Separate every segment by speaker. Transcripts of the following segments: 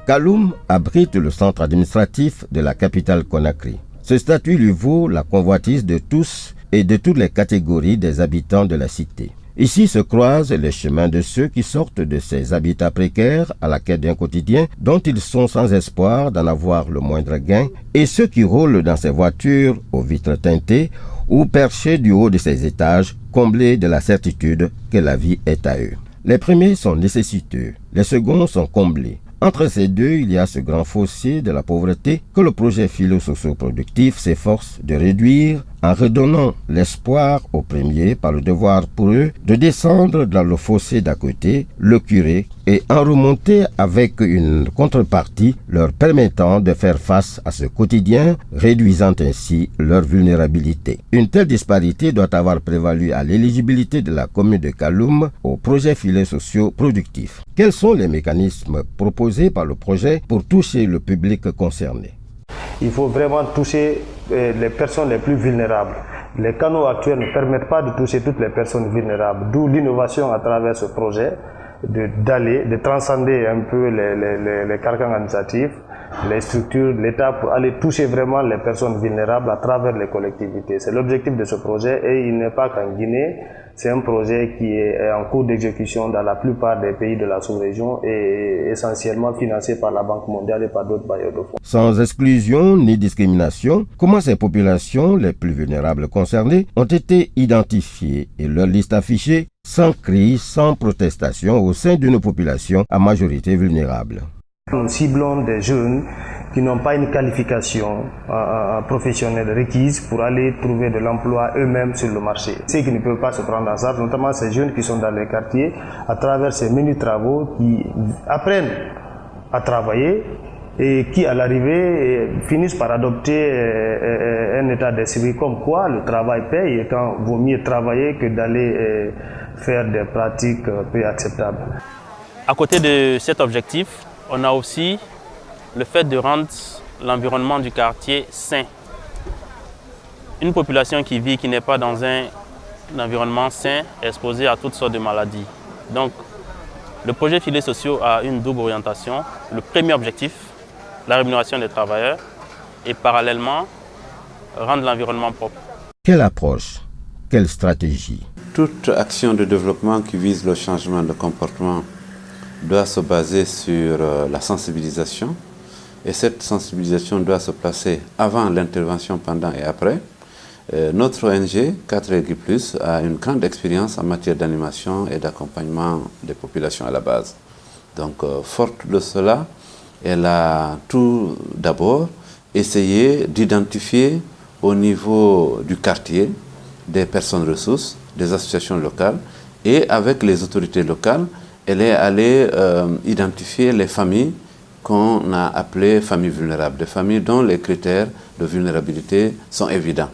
Speaker 1: Kaloum abrite le centre administratif de la capitale Conakry. Ce statut lui vaut la convoitise de tous et de toutes les catégories des habitants de la cité. Ici se croisent les chemins de ceux qui sortent de ces habitats précaires à la quête d'un quotidien dont ils sont sans espoir d'en avoir le moindre gain, et ceux qui roulent dans ces voitures aux vitres teintées ou perchés du haut de ces étages, comblés de la certitude que la vie est à eux. Les premiers sont nécessiteux, les seconds sont comblés. Entre ces deux, il y a ce grand fossé de la pauvreté que le projet philo-socio-productif s'efforce de réduire en redonnant l'espoir aux premiers par le devoir pour eux de descendre dans le fossé d'à côté, le curer, et en remonter avec une contrepartie leur permettant de faire face à ce quotidien, réduisant ainsi leur vulnérabilité. Une telle disparité doit avoir prévalu à l'éligibilité de la commune de Kaloum au projet philo-socio-productif. Quels sont les mécanismes proposés par le projet pour toucher le public concerné?
Speaker 2: Il faut vraiment toucher les personnes les plus vulnérables. Les canaux actuels ne permettent pas de toucher toutes les personnes vulnérables, d'où l'innovation à travers ce projet, de transcender un peu les carcans administratifs, les structures de l'État pour aller toucher vraiment les personnes vulnérables à travers les collectivités. C'est l'objectif de ce projet et il n'est pas qu'en Guinée. C'est un projet qui est en cours d'exécution dans la plupart des pays de la sous-région et essentiellement financé par la Banque mondiale et par d'autres bailleurs de fonds.
Speaker 1: Sans exclusion ni discrimination, comment ces populations les plus vulnérables concernées ont été identifiées et leur liste affichée sans cri, sans protestation au sein d'une population à majorité vulnérable?
Speaker 2: Nous ciblons des jeunes qui n'ont pas une qualification professionnelle requise pour aller trouver de l'emploi eux-mêmes sur le marché. Ceux qui ne peuvent pas se prendre en charge, notamment ces jeunes qui sont dans les quartiers, à travers ces menus travaux, qui apprennent à travailler et qui, à l'arrivée, finissent par adopter un état d'esprit comme quoi le travail paye et quand vaut mieux travailler que d'aller faire des pratiques peu acceptables.
Speaker 3: À côté de cet objectif, on a aussi le fait de rendre l'environnement du quartier sain. Une population qui vit, qui n'est pas dans un environnement sain, est exposée à toutes sortes de maladies. Donc, le projet Filets sociaux a une double orientation. Le premier objectif, la rémunération des travailleurs, et parallèlement, rendre l'environnement propre.
Speaker 1: Quelle approche? Quelle stratégie?
Speaker 4: Toute action de développement qui vise le changement de comportement doit se baser sur la sensibilisation. Et cette sensibilisation doit se placer avant l'intervention, pendant et après. Notre ONG, 4Plus, a une grande expérience en matière d'animation et d'accompagnement des populations à la base. Donc, forte de cela, elle a tout d'abord essayé d'identifier au niveau du quartier des personnes ressources, des associations locales, et avec les autorités locales, elle est allée identifier les familles qu'on a appelées familles vulnérables, des familles dont les critères de vulnérabilité sont évidents.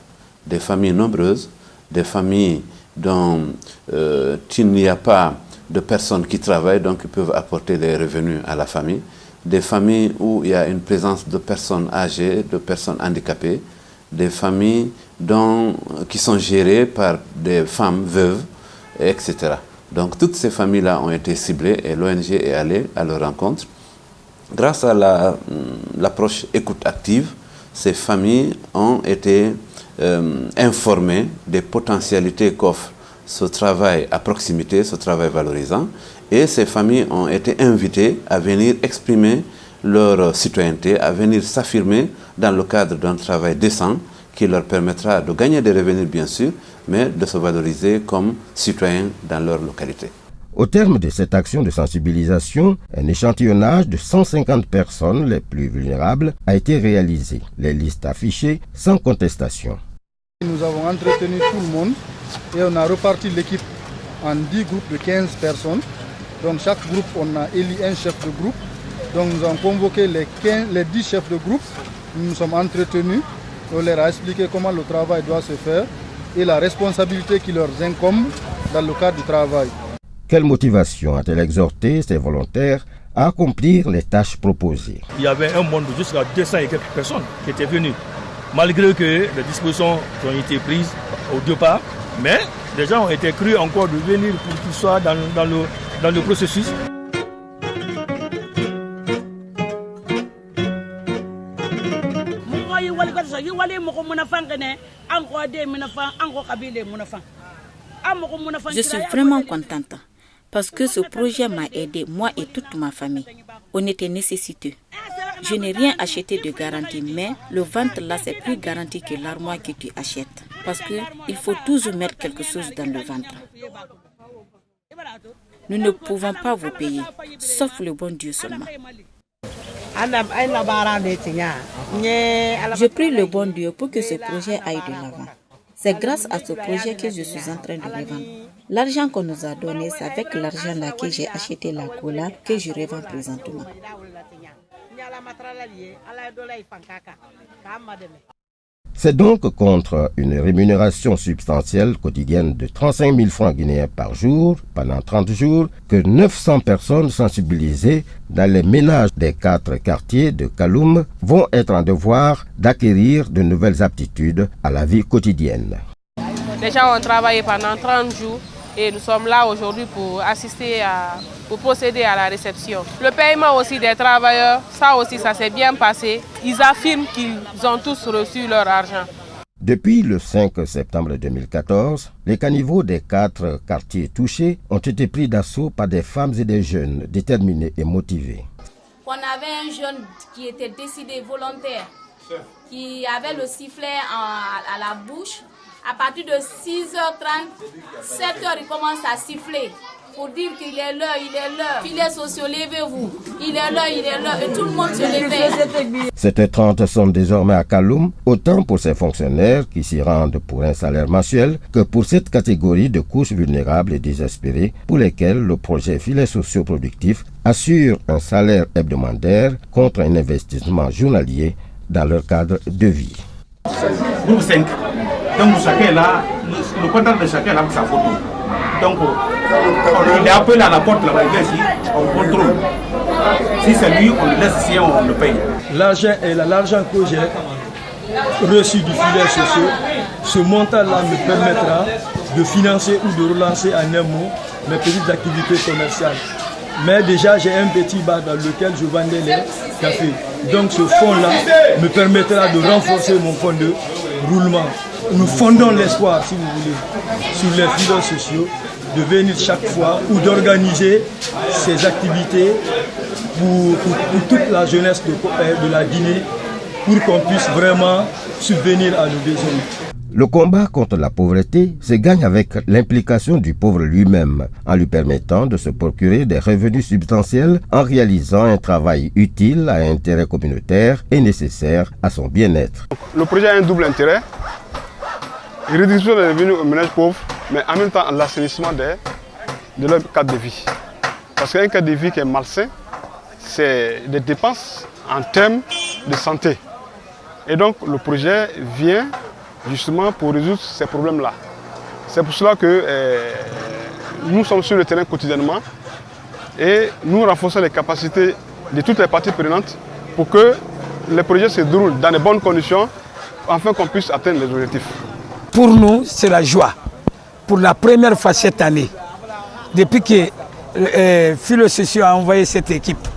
Speaker 4: Des familles nombreuses, des familles dont il n'y a pas de personnes qui travaillent, donc qui peuvent apporter des revenus à la famille, des familles où il y a une présence de personnes âgées, de personnes handicapées, des familles qui sont gérées par des femmes veuves, etc. Donc toutes ces familles-là ont été ciblées et l'ONG est allée à leur rencontre. Grâce à l'approche écoute active, ces familles ont été informées des potentialités qu'offre ce travail à proximité, ce travail valorisant, et ces familles ont été invitées à venir exprimer leur citoyenneté, à venir s'affirmer dans le cadre d'un travail décent qui leur permettra de gagner des revenus bien sûr, mais de se valoriser comme citoyens dans leur localité.
Speaker 1: Au terme de cette action de sensibilisation, un échantillonnage de 150 personnes les plus vulnérables a été réalisé. Les listes affichées sans contestation.
Speaker 5: Nous avons entretenu tout le monde et on a reparti l'équipe en 10 groupes de 15 personnes. Donc chaque groupe, on a élu un chef de groupe. Donc nous avons convoqué les 10 chefs de groupe. Nous nous sommes entretenus. On leur a expliqué comment le travail doit se faire et la responsabilité qui leur incombe dans le cadre du travail.
Speaker 1: Quelle motivation a-t-elle exhorté ces volontaires à accomplir les tâches proposées?
Speaker 6: Il y avait un monde de jusqu'à 200 et quelques personnes qui étaient venues. Malgré que les dispositions qui ont été prises au départ, Mais des gens ont été crus encore de venir pour qu'ils soient dans le processus.
Speaker 7: Je suis vraiment contente parce que ce projet m'a aidé, moi et toute ma famille. On était nécessiteux. Je n'ai rien acheté de garantie, mais le ventre là, c'est plus garanti que l'armoire que tu achètes. Parce qu'il faut toujours mettre quelque chose dans le ventre. Nous ne pouvons pas vous payer, sauf le bon Dieu seulement. Je prie le bon Dieu pour que ce projet aille de l'avant. C'est grâce à ce projet que je suis en train de revendre. L'argent qu'on nous a donné, c'est avec l'argent là que j'ai acheté la cola que je revends présentement.
Speaker 1: C'est donc contre une rémunération substantielle quotidienne de 35 000 francs guinéens par jour, pendant 30 jours, que 900 personnes sensibilisées dans les ménages des 4 quartiers de Kaloum vont être en devoir d'acquérir de nouvelles aptitudes à la vie quotidienne.
Speaker 8: Les gens ont travaillé pendant 30 jours et nous sommes là aujourd'hui pour pour procéder à la réception. Le paiement aussi des travailleurs, ça s'est bien passé. Ils affirment qu'ils ont tous reçu leur argent.
Speaker 1: Depuis le 5 septembre 2014, les caniveaux des 4 quartiers touchés ont été pris d'assaut par des femmes et des jeunes déterminés et motivés.
Speaker 9: On avait un jeune qui était décidé volontaire, qui avait le sifflet à la bouche. À partir de 6h30, 7h, il commence à siffler pour dire qu'il est l'heure, il est l'heure. Filets sociaux, levez-vous. Il est l'heure, et tout le monde se levait.
Speaker 1: 7h30 sont désormais à Kaloum, autant pour ces fonctionnaires qui s'y rendent pour un salaire mensuel que pour cette catégorie de couches vulnérables et désespérées pour lesquelles le projet Filets sociaux productifs assure un salaire hebdomadaire contre un investissement journalier dans leur cadre de vie.
Speaker 10: Groupe 5. Donc chacun là, le contact de chacun là avec sa photo. Donc il est appelé à la porte là-bas, ici, on contrôle. Si c'est lui, on le laisse ici, on le paye.
Speaker 6: L'argent que j'ai reçu du filet social, ce montant-là me permettra de financer ou de relancer en un mot mes petites activités commerciales. Mais déjà, j'ai un petit bar dans lequel je vendais les cafés. Donc ce fonds-là me permettra de renforcer mon fonds de roulement. Nous fondons l'espoir, si vous voulez, sur les filets sociaux, de venir chaque fois ou d'organiser ces activités pour toute la jeunesse de la Guinée, pour qu'on puisse vraiment subvenir à nos besoins.
Speaker 1: Le combat contre la pauvreté se gagne avec l'implication du pauvre lui-même, en lui permettant de se procurer des revenus substantiels en réalisant un travail utile à intérêt communautaire et nécessaire à son bien-être.
Speaker 11: Le projet a un double intérêt. Réduction des revenus aux ménages pauvres, mais en même temps l'assainissement de leur cadre de vie. Parce qu'un cadre de vie qui est malsain, c'est des dépenses en termes de santé. Et donc le projet vient justement pour résoudre ces problèmes-là. C'est pour cela que nous sommes sur le terrain quotidiennement et nous renforçons les capacités de toutes les parties prenantes pour que les projets se déroulent dans de bonnes conditions afin qu'on puisse atteindre les objectifs.
Speaker 12: Pour nous, c'est la joie. Pour la première fois cette année, depuis que Filets sociaux a envoyé cette équipe,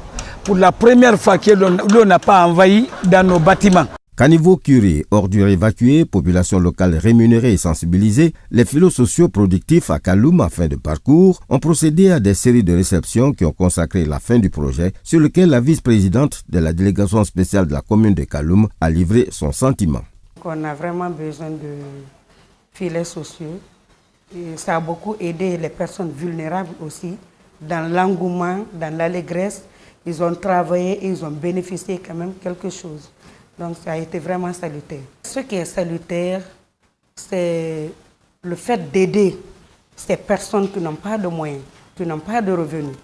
Speaker 12: pour la première fois que l'on n'a pas envahi dans nos bâtiments.
Speaker 1: Caniveaux curés, ordures évacuées, population locale rémunérée et sensibilisée, les filets sociaux productifs à Kaloum en fin de parcours ont procédé à des séries de réceptions qui ont consacré la fin du projet, sur lequel la vice-présidente de la délégation spéciale de la commune de Kaloum a livré son sentiment.
Speaker 13: On a vraiment besoin de filets sociaux. Et ça a beaucoup aidé les personnes vulnérables aussi, dans l'engouement, dans l'allégresse. Ils ont travaillé et ils ont bénéficié quand même quelque chose. Donc ça a été vraiment salutaire. Ce qui est salutaire, c'est le fait d'aider ces personnes qui n'ont pas de moyens, qui n'ont pas de revenus.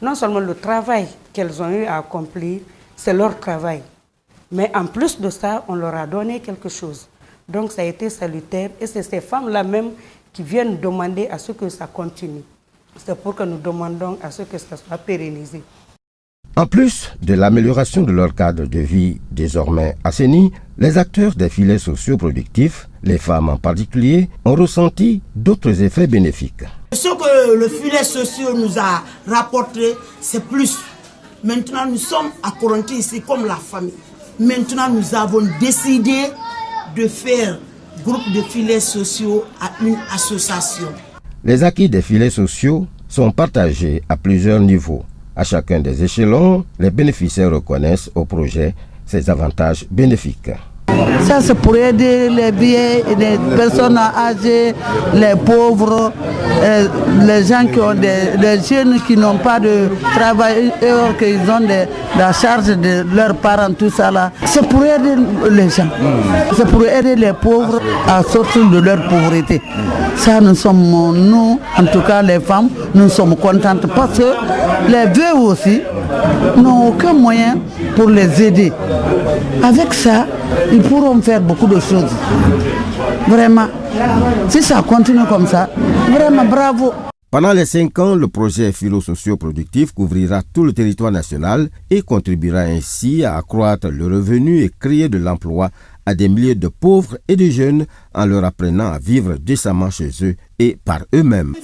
Speaker 13: Non seulement le travail qu'elles ont eu à accomplir, c'est leur travail. Mais en plus de ça, on leur a donné quelque chose. Donc ça a été salutaire et c'est ces femmes-là même qui viennent demander à ce que ça continue. C'est pour que nous demandons à ce que ça soit pérennisé.
Speaker 1: En plus de l'amélioration de leur cadre de vie désormais assaini, les acteurs des filets sociaux productifs, les femmes en particulier, ont ressenti d'autres effets bénéfiques.
Speaker 14: Ce que le filet social nous a rapporté, c'est plus. Maintenant, nous sommes à Coronti ici comme la famille. Maintenant, nous avons décidé de faire groupe de filets sociaux à une association.
Speaker 1: Les acquis des filets sociaux sont partagés à plusieurs niveaux. À chacun des échelons, les bénéficiaires reconnaissent au projet ses avantages bénéfiques.
Speaker 15: Ça, c'est pour aider les vieilles, les personnes âgées, les pauvres, les gens qui ont les jeunes qui n'ont pas de travail et qu'ils ont la charge de leurs parents, tout ça là. C'est pour aider les gens. C'est pour aider les pauvres à sortir de leur pauvreté. Ça, nous, en tout cas les femmes, nous sommes contentes parce que les veuves aussi n'ont aucun moyen pour les aider. Avec ça, ils pourront faire beaucoup de choses. Vraiment, si ça continue comme ça, vraiment bravo.
Speaker 1: Pendant les 5 ans, le projet philo-socio-productif couvrira tout le territoire national et contribuera ainsi à accroître le revenu et créer de l'emploi à des milliers de pauvres et de jeunes en leur apprenant à vivre décemment chez eux et par eux-mêmes.